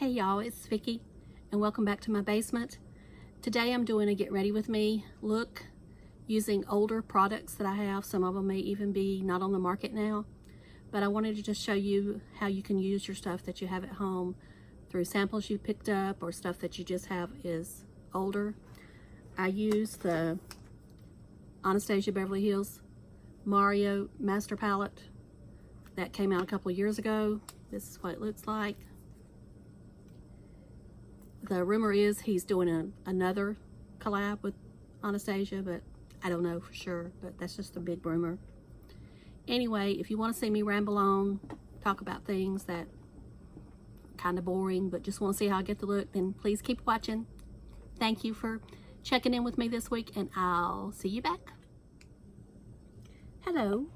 Hey y'all, it's Vicky and welcome back to my basement. Today I'm doing a get ready with me look using older products that I have. Some of them may even be not on the market now, but I wanted to just show you how you can use your stuff that you have at home through samples you picked up or stuff that you just have is older. I use the Anastasia Beverly Hills Mario Master Palette that came out a couple of years ago. This is what it looks like. The rumor is he's doing another collab with Anastasia, but I don't know for sure, but that's just a big rumor. Anyway, if you want to see me ramble on, talk about things that are kind of boring, but just want to see how I get the look, then please keep watching. Thank you for checking in with me this week, and I'll see you back. Hello.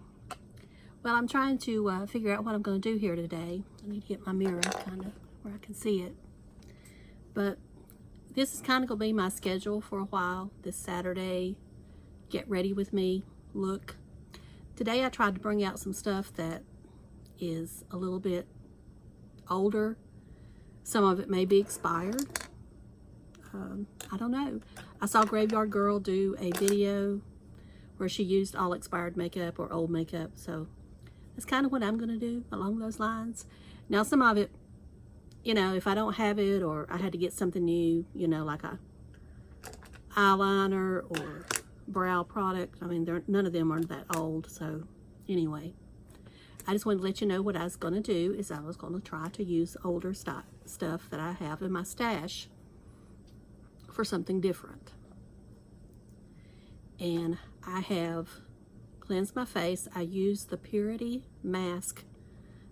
Well, I'm trying to figure out what I'm going to do here today. I need to get my mirror kind of where I can see it. But this is kind of going to be my schedule for a while. This Saturday, get ready with me look. Today I tried to bring out some stuff that is a little bit older. Some of it may be expired. I don't know. I saw Graveyard Girl do a video where she used all expired makeup or old makeup. So that's kind of what I'm going to do along those lines. Now some of it, you know, if I don't have it or I had to get something new, you know, like a eyeliner or brow product. I mean, none of them are that old. So anyway, I just wanted to let you know what I was going to do is I was going to try to use older stuff that I have in my stash for something different. And I have cleansed my face. I used the Purity mask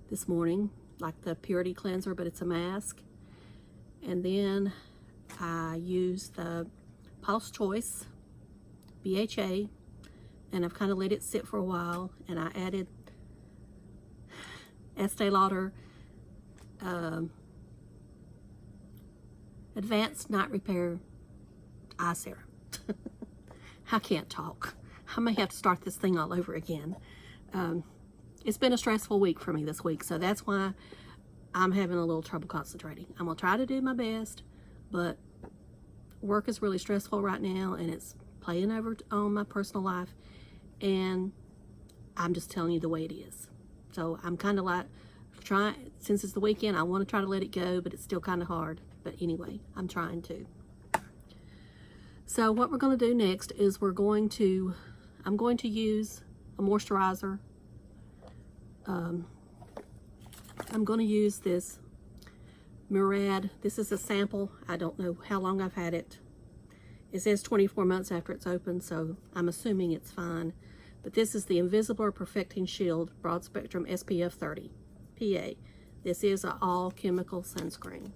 this morning, like the Purity cleanser, but it's a mask. And then I used the Pulse Choice BHA, and I've kind of let it sit for a while, and I added Estee Lauder Advanced Night Repair Eye Serum. I can't talk. I may have to start this thing all over again. It's been a stressful week for me this week, so that's why I'm having a little trouble concentrating. I'm gonna try to do my best, but work is really stressful right now, and it's playing over on my personal life, and I'm just telling you the way it is. So I'm kind of like trying, since it's the weekend, I want to try to let it go, but it's still kind of hard. But anyway, I'm trying to. So what we're going to do next is I'm going to use a moisturizer. I'm going to use this Murad. This is a sample. I don't know how long I've had it. It says 24 months after it's open, so I'm assuming it's fine. But this is the Invisible Perfecting Shield Broad Spectrum SPF 30 PA. This is an all chemical sunscreen.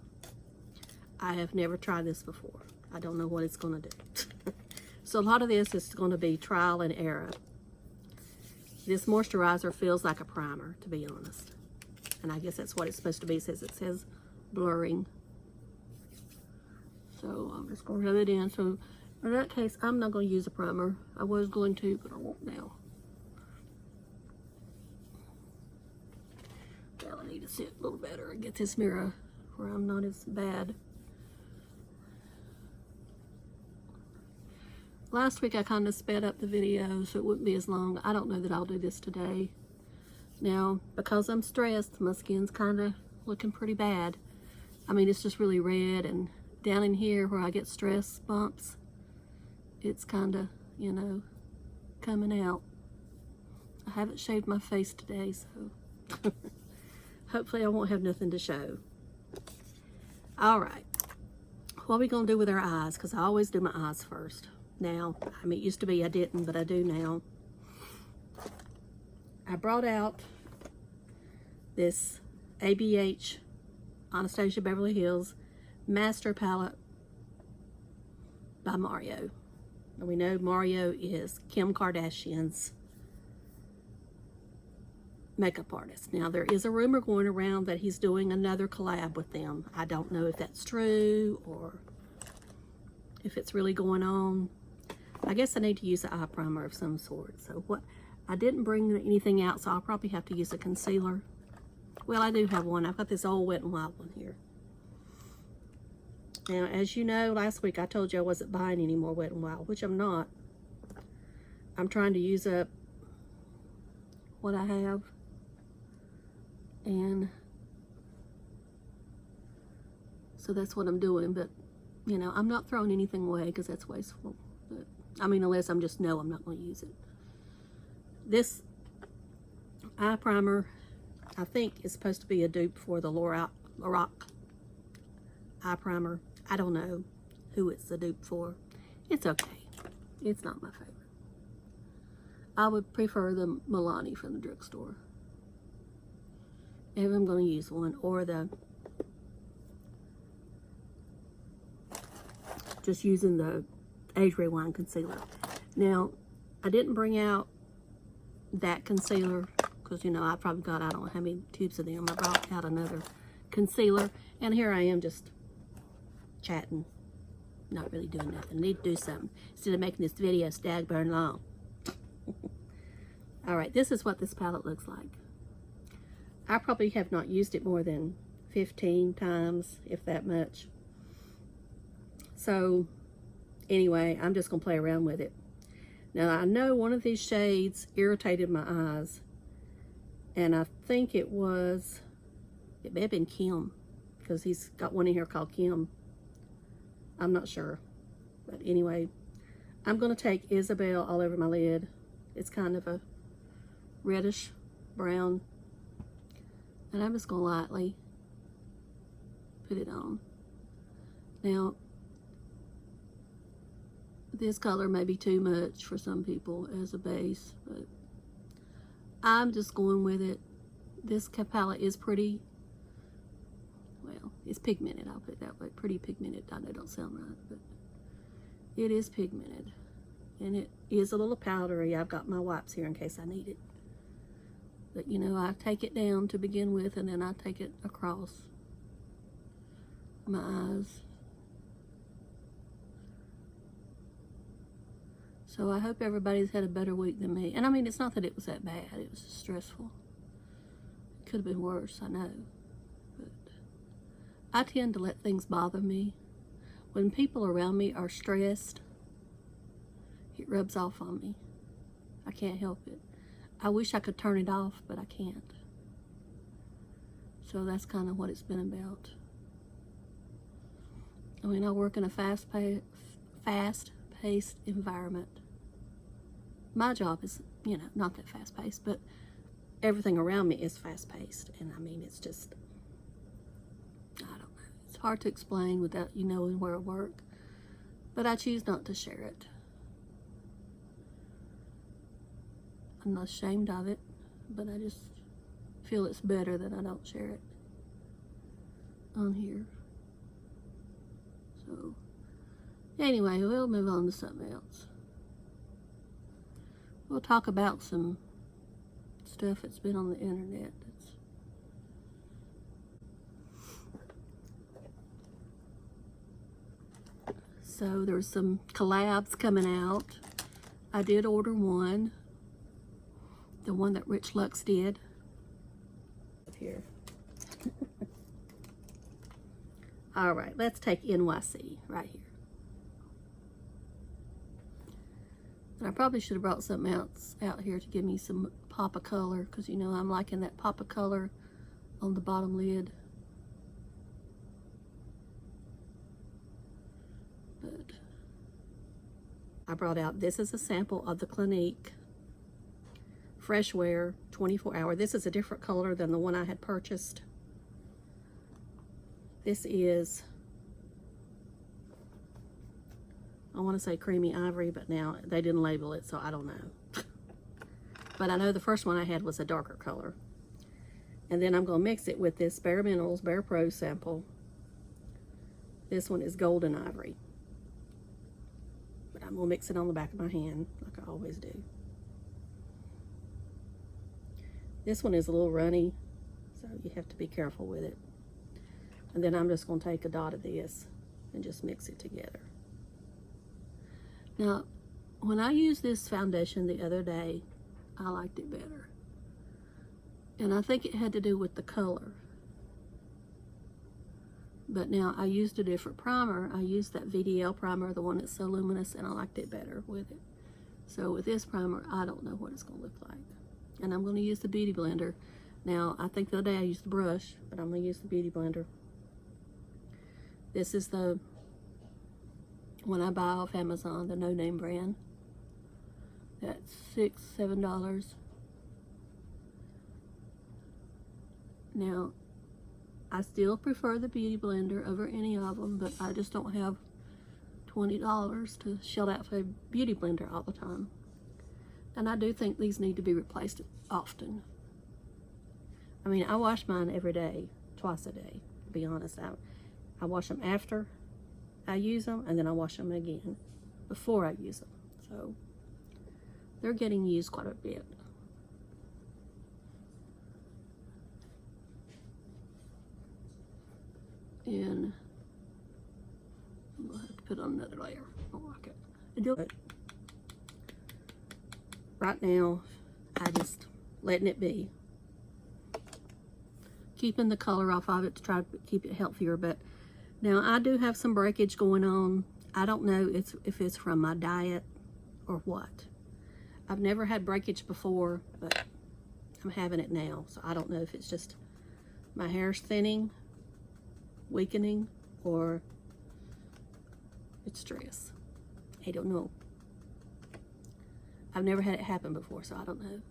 I have never tried this before. I don't know what it's going to do. So a lot of this is going to be trial and error. This moisturizer feels like a primer, to be honest. And I guess that's what it's supposed to be, since it says blurring. So I'm just going to rub it in. So in that case, I'm not going to use a primer. I was going to, but I won't now. Well, I need to sit a little better and get this mirror where I'm not as bad. Last week I kind of sped up the video so it wouldn't be as long. I don't know that I'll do this today. Now, because I'm stressed, my skin's kind of looking pretty bad. I mean, it's just really red, and down in here where I get stress bumps, it's kind of, you know, coming out. I haven't shaved my face today, so hopefully I won't have nothing to show. All right, what are we gonna do with our eyes? Because I always do my eyes first. Now, I mean, it used to be I didn't, but I do now. I brought out this ABH Anastasia Beverly Hills Master Palette by Mario. And we know Mario is Kim Kardashian's makeup artist. Now, there is a rumor going around that he's doing another collab with them. I don't know if that's true or if it's really going on. I guess I need to use an eye primer of some sort. So I didn't bring anything out, so I'll probably have to use a concealer. Well, I do have one. I've got this old Wet n Wild one here. Now, as you know, last week I told you I wasn't buying any more Wet n Wild, which I'm not. I'm trying to use up what I have. And so that's what I'm doing. But, you know, I'm not throwing anything away because that's wasteful. But, I mean, unless I'm just know I'm not going to use it. This eye primer, I think, is supposed to be a dupe for the Lorac eye primer. I don't know who it's the dupe for. It's okay. It's not my favorite. I would prefer the Milani from the drugstore if I'm going to use one, or the just using the Age Rewind concealer. Now, I didn't bring out that concealer because, you know, I probably got, I don't know how many tubes of them. I brought out another concealer, and here I am just chatting, not really doing nothing. I need to do something instead of making this video stag-burn long. All right, this is what this palette looks like. I probably have not used it more than 15 times, if that much. So anyway, I'm just gonna play around with it. Now, I know one of these shades irritated my eyes, and I think it may have been Kim, because he's got one in here called Kim. I'm not sure, but anyway, I'm gonna take Isabel all over my lid. It's kind of a reddish brown, and I'm just gonna lightly put it on. Now, this color may be too much for some people as a base, but I'm just going with it. This palette is pretty, well, it's pigmented, I'll put it that way. Pretty pigmented. I know it don't sound right, but it is pigmented. And it is a little powdery. I've got my wipes here in case I need it. But, you know, I take it down to begin with, and then I take it across my eyes. So I hope everybody's had a better week than me. And I mean, it's not that it was that bad. It was just stressful. It could have been worse, I know. But I tend to let things bother me. When people around me are stressed, it rubs off on me. I can't help it. I wish I could turn it off, but I can't. So that's kind of what it's been about. I mean, I work in a fast-paced environment. My job is, you know, not that fast-paced, but everything around me is fast-paced. And I mean, it's just, I don't know. It's hard to explain without you knowing where I work. But I choose not to share it. I'm not ashamed of it, but I just feel it's better that I don't share it on here. So, anyway, we'll move on to something else. We'll talk about some stuff that's been on the internet. So there's some collabs coming out. I did order one. The one that Rich Lux did. Here. All right, let's take NYC right here. And I probably should have brought something else out here to give me some pop of color, because, you know, I'm liking that pop of color on the bottom lid. But I brought out, this is a sample of the Clinique Fresh Wear 24 Hour. This is a different color than the one I had purchased. This is, I want to say creamy ivory, but now they didn't label it, so I don't know. But I know the first one I had was a darker color. And then I'm going to mix it with this Bare Minerals Bare Pro sample. This one is golden ivory. But I'm going to mix it on the back of my hand, like I always do. This one is a little runny, so you have to be careful with it. And then I'm just going to take a dot of this and just mix it together. Now, when I used this foundation the other day, I liked it better. And I think it had to do with the color. But now I used a different primer. I used that VDL primer, the one that's so luminous, and I liked it better with it. So with this primer, I don't know what it's going to look like. And I'm going to use the Beauty Blender. Now, I think the other day I used the brush, but I'm going to use the Beauty Blender. This is the one I buy off Amazon, the no-name brand. That's $6, $7. Now, I still prefer the Beauty Blender over any of them, but I just don't have $20 to shell out for a Beauty Blender all the time. And I do think these need to be replaced often. I mean, I wash mine every day, twice a day, to be honest. I wash them after I use them, and then I wash them again before I use them. So they're getting used quite a bit. And I'm going to have to put on another layer. I don't like it. I do it. Right now, I just letting it be. Keeping the color off of it to try to keep it healthier. But now I do have some breakage going on. I don't know if it's from my diet or what. I've never had breakage before, but I'm having it now. So I don't know if it's just my hair's thinning, weakening, or it's stress. I don't know. I've never had it happen before, so I don't know.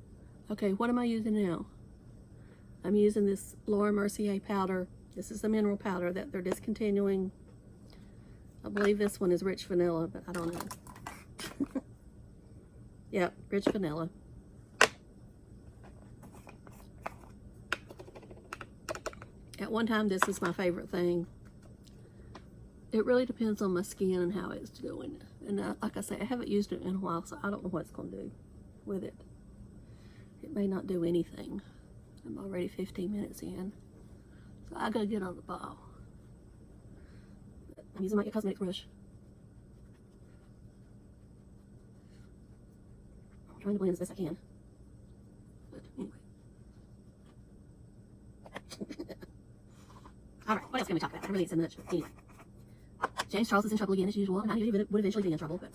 Okay, what am I using now? I'm using this Laura Mercier powder. This is the mineral powder that they're discontinuing. I believe this one is rich vanilla, but I don't know. Yep, rich vanilla. At one time, this was my favorite thing. It really depends on my skin and how it's doing. And like I say, I haven't used it in a while, so I don't know what it's going to do with it. It may not do anything. I'm already 15 minutes in, so I gotta get on the ball. I'm using my cosmetic brush. I'm trying to blend as best I can. But anyway. Alright, what else can we talk about? I really need so much. Anyway. James Charles is in trouble again as usual, and I knew he would eventually be in trouble, but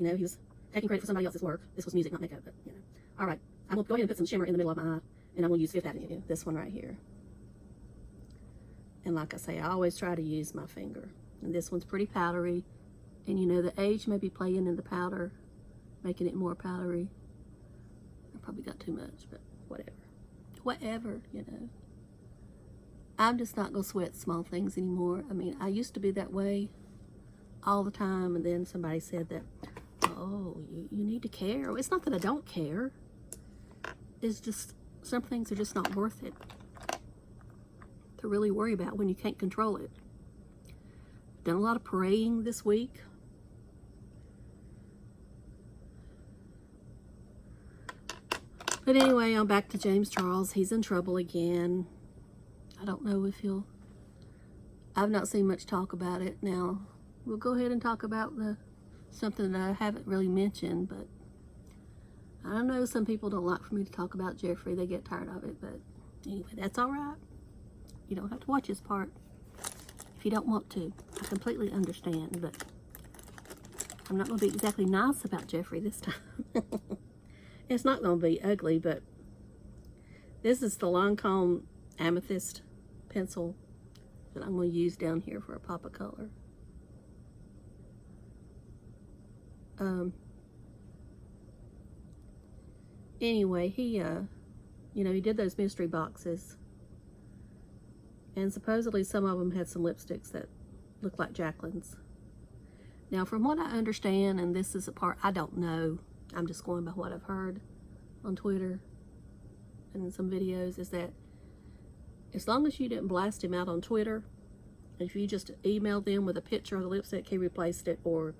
you know, he was taking credit for somebody else's work. This was music, not makeup, but you know. Alright, I'm gonna go ahead and put some shimmer in the middle of my eye, and I'm gonna use Fifth Avenue, this one right here. And like I say, I always try to use my finger. And this one's pretty powdery, and you know, the age may be playing in the powder, making it more powdery. I probably got too much, but whatever. Whatever, you know. I'm just not gonna sweat small things anymore. I mean, I used to be that way all the time, and then somebody said that, oh, you need to care. Well, it's not that I don't care. It's just, some things are just not worth it to really worry about when you can't control it. Done a lot of praying this week. But anyway, I'm back to James Charles. He's in trouble again. I don't know if he'll... I've not seen much talk about it. Now, we'll go ahead and talk about something that I haven't really mentioned, but I don't know, some people don't like for me to talk about Jeffrey. They get tired of it, but anyway, that's all right. You don't have to watch his part if you don't want to. I completely understand, but I'm not going to be exactly nice about Jeffrey this time. It's not going to be ugly, but this is the Lancome Amethyst pencil that I'm going to use down here for a pop of color. Anyway, he you know, he did those mystery boxes, and supposedly some of them had some lipsticks that looked like Jacqueline's. Now, from what I understand, and this is a part I don't know, I'm just going by what I've heard on Twitter and in some videos, is that as long as you didn't blast him out on Twitter, if you just emailed them with a picture of the lipstick, he replaced it or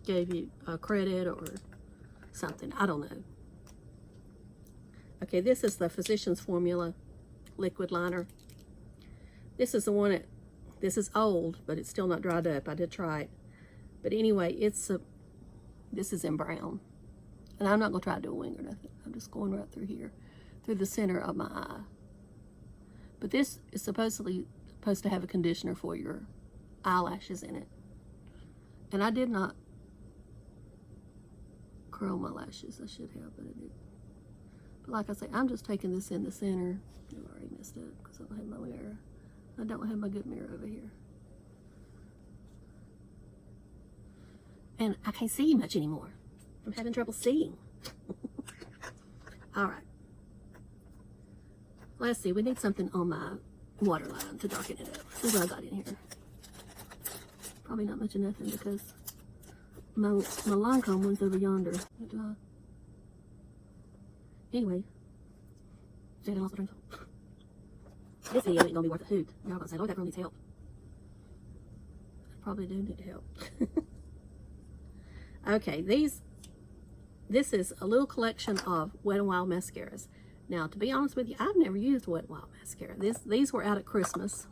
gave you a credit or something. I don't know. Okay, this is the Physicians Formula liquid liner. This is the one that, this is old, but it's still not dried up. I did try it. But anyway, this is in brown. And I'm not going to try to do a wing or nothing. I'm just going right through here, through the center of my eye. But this is supposed to have a conditioner for your eyelashes in it. And I did not curl my lashes. I should have, but I didn't. But like I say, I'm just taking this in the center. I already messed up because I don't have my mirror. I don't have my good mirror over here. And I can't see much anymore. I'm having trouble seeing. All right. Let's see. We need something on my waterline to darken it up. See what I got in here. Probably not much of nothing because my Lancome one's over yonder. Anyway. This video ain't gonna be worth a hoot. Y'all gonna say, Lord, that girl needs help. I probably do need help. Okay, this is a little collection of Wet n Wild mascaras. Now, to be honest with you, I've never used Wet n Wild mascara. These were out at Christmas,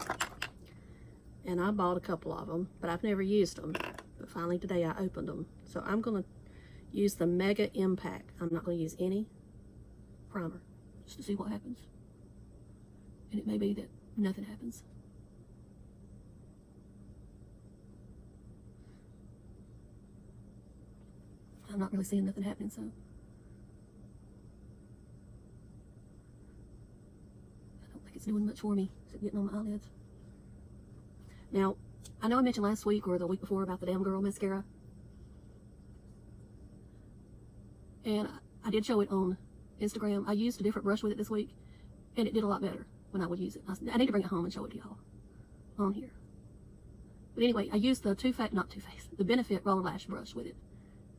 and I bought a couple of them, but I've never used them. But finally today I opened them. So I'm going to use the Mega Impact. I'm not going to use any primer, just to see what happens. And it may be that nothing happens. I'm not really seeing nothing happening, so I don't think it's doing much for me. It's getting on my eyelids. Now, I know I mentioned last week or the week before about the Damn Girl mascara. And I did show it on Instagram. I used a different brush with it this week, and it did a lot better when I would use it. I need to bring it home and show it to y'all on here. But anyway, I used the the Benefit Roller Lash brush with it.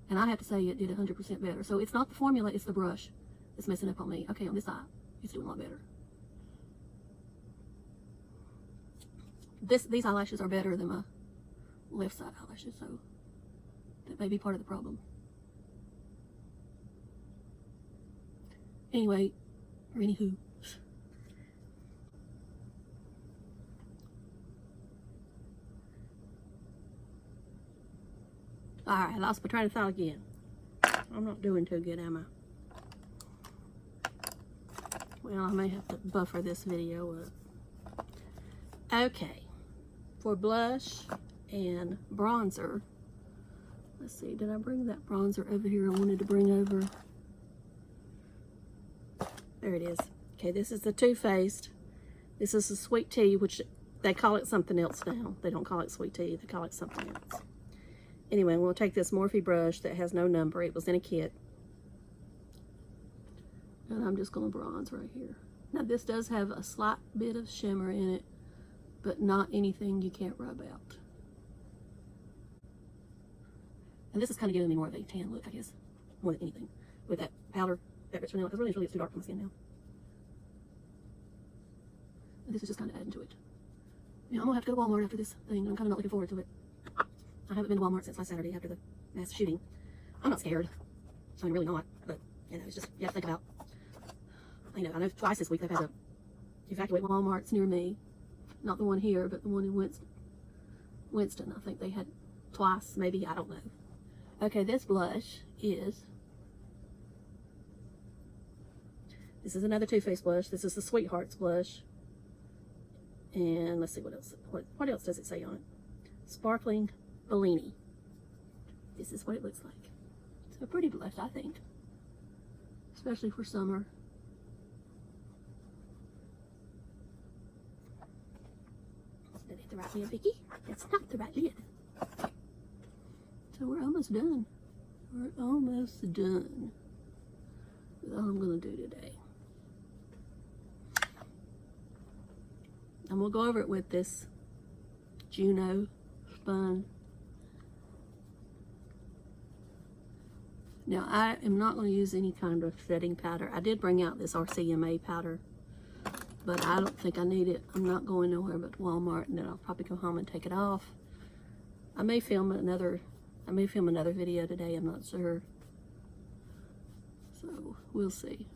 And I have to say it did 100% better. So it's not the formula, it's the brush that's messing up on me. Okay, on this side, it's doing a lot better. These eyelashes are better than my left side eyelashes, so that may be part of the problem. Anyway, or anywho. Alright, I lost my train of thought again. I'm not doing too good, am I? Well, I may have to buffer this video up. Okay. For blush and bronzer, let's see, did I bring that bronzer over here I wanted to bring over? There it is. Okay, this is the Too Faced. This is the Sweet Tea, which they call it something else now. They don't call it Sweet Tea, they call it something else. Anyway, we'll take this Morphe brush that has no number. It was in a kit. And I'm just going to bronze right here. Now, this does have a slight bit of shimmer in it, but not anything you can't rub out. And this is kind of giving me more of a tan look, I guess, more than anything. With that powder, that rich vanilla, because really it's too dark for my skin now. And this is just kind of adding to it. Yeah, I'm going to have to go to Walmart after this thing. I'm kind of not looking forward to it. I haven't been to Walmart since last Saturday after the mass shooting. I'm not scared. I mean, really not. But, you know, it's just, you have to think about, I know twice this week they've had to evacuate Walmarts near me. Not the one here, but the one in Winston. I think they had twice, maybe, I don't know. Okay, this blush is, this is another Too Faced blush. This is the Sweethearts blush. And let's see what else, what else does it say on it? Sparkling Bellini. This is what it looks like. It's a pretty blush, I think. Especially for summer. That ain't the right lid, Vicky. That's not the right lid. So we're almost done. We're almost done with all I'm going to do today. And we'll go over it with this Juno Spun. Now, I am not going to use any kind of setting powder. I did bring out this RCMA powder, but I don't think I need it. I'm not going nowhere but Walmart, and then I'll probably go home and take it off. I may film another video today, I'm not sure. So, we'll see.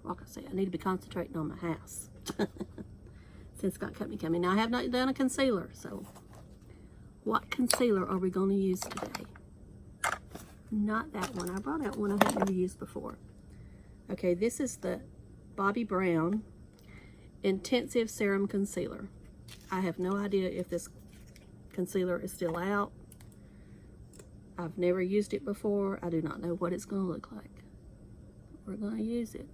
Like I say, I need to be concentrating on my house. Since Scott Company coming. Now, I have not done a concealer, so what concealer are we going to use today? Not that one. I brought out one I had never used before. Okay, this is the Bobbi Brown, Intensive Serum Concealer. I have no idea if this concealer is still out. I've never used it before. I do not know what it's going to look like. We're going to use it.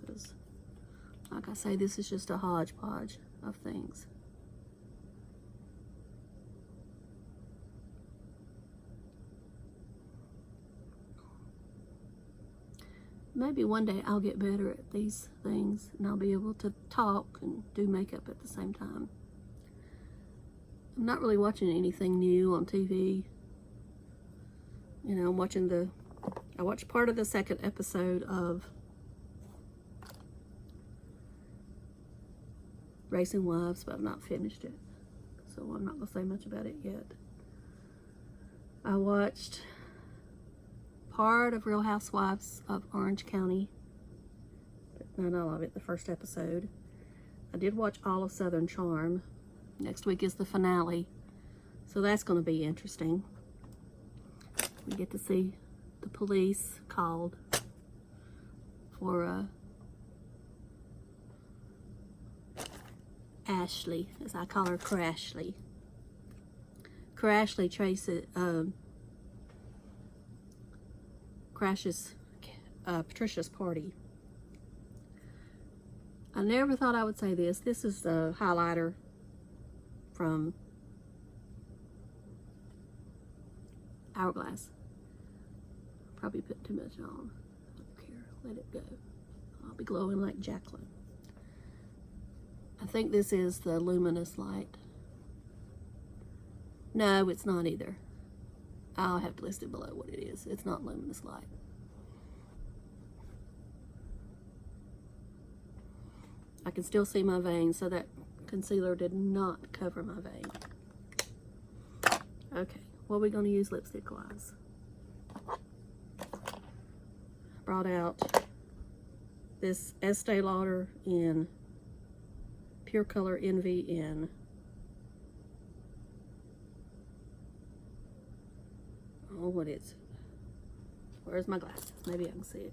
Because, like I say, this is just a hodgepodge of things. Maybe one day I'll get better at these things and I'll be able to talk and do makeup at the same time. I'm not really watching anything new on TV. You know, I watched part of the second episode of Racing Wives, but I've not finished it. So I'm not going to say much about it yet. I watched part of Real Housewives of Orange County, but not all of it, the first episode. I did watch all of Southern Charm. Next week is the finale, so that's going to be interesting. We get to see the police called for Ashley, as I call her, Crashly. Crashly crashes Patricia's party. I never thought I would say this. This is the highlighter from Hourglass. Probably put too much on. I don't care. Let it go. I'll be glowing like Jacqueline. I think this is the Luminous Light. No, it's not either. I'll have to list it below what it is. It's not Luminous Light. I can still see my vein, so that concealer did not cover my vein. Okay, what are we going to use lipstick-wise? Brought out this Estee Lauder in Pure Color Envy in what is it? Where's my glasses? Maybe I can see it.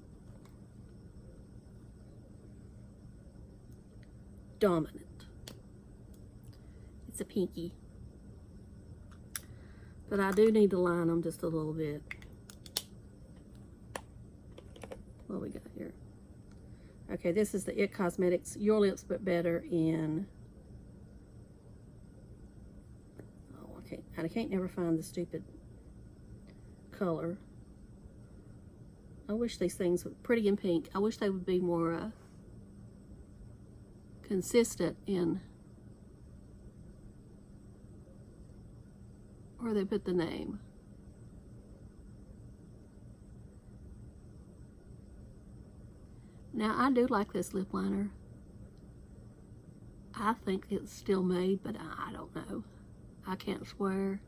Dominant. It's a pinky. But I do need to line them just a little bit. What we got here? Okay, this is the IT Cosmetics Your Lips But Better in... Oh, I can't never find the stupid color. I wish these things were pretty in pink. I wish they would be more consistent in where they put the name. Now, I do like this lip liner. I think it's still made, but I don't know. I can't swear.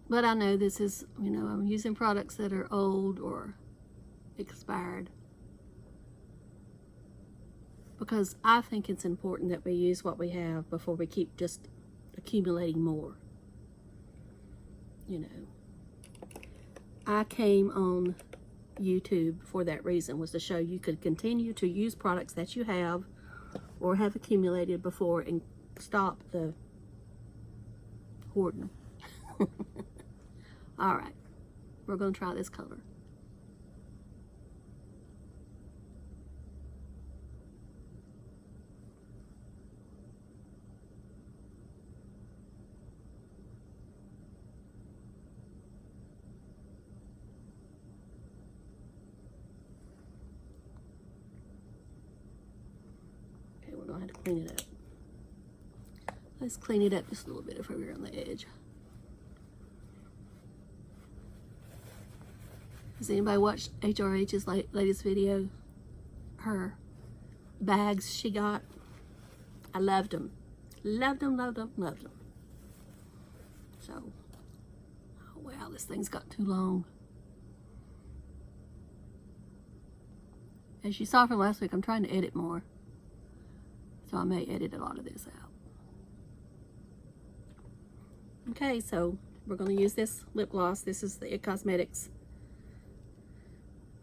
But I know this is, you know, I'm using products that are old or expired. Because I think it's important that we use what we have before we keep just accumulating more. You know. I came on YouTube for that reason, was to show you could continue to use products that you have or have accumulated before and stop the hoarding. All right, we're going to try this color. Okay, we're going to have to clean it up. Let's clean it up just a little bit if we're on the edge. Has anybody watched HRH's latest video? Her bags she got. I loved them. Loved them, loved them, loved them. So, oh wow, this thing's got too long. As you saw from last week, I'm trying to edit more. So I may edit a lot of this out. Okay, so we're going to use this lip gloss. This is the It Cosmetics.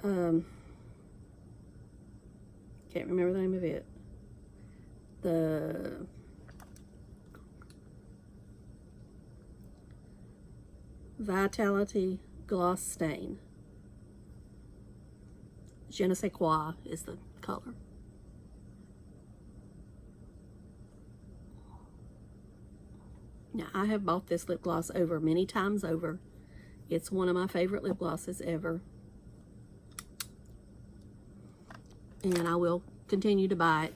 Can't remember the name of it. The Vitality Gloss Stain. Je ne sais quoi is the color. Now, I have bought this lip gloss over many times over. It's one of my favorite lip glosses ever. And I will continue to buy it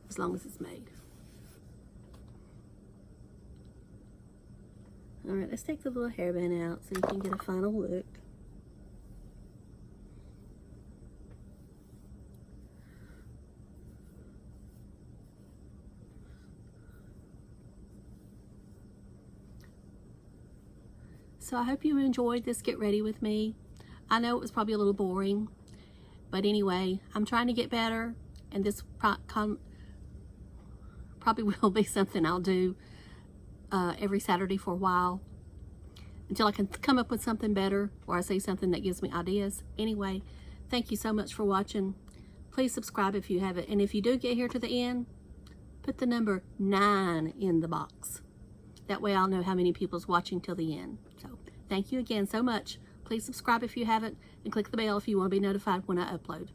as long as it's made. All right, let's take the little hairband out so you can get a final look. So I hope you enjoyed this Get Ready with me. I know it was probably a little boring, but anyway, I'm trying to get better, and this probably will be something I'll do every Saturday for a while until I can come up with something better, or I see something that gives me ideas. Anyway, thank you so much for watching. Please subscribe if you haven't, and if you do get here to the end, put the number 9 in the box. That way I'll know how many people's watching till the end. So thank you again so much. Please subscribe if you haven't, and click the bell if you want to be notified when I upload.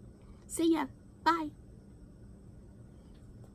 See ya. Bye.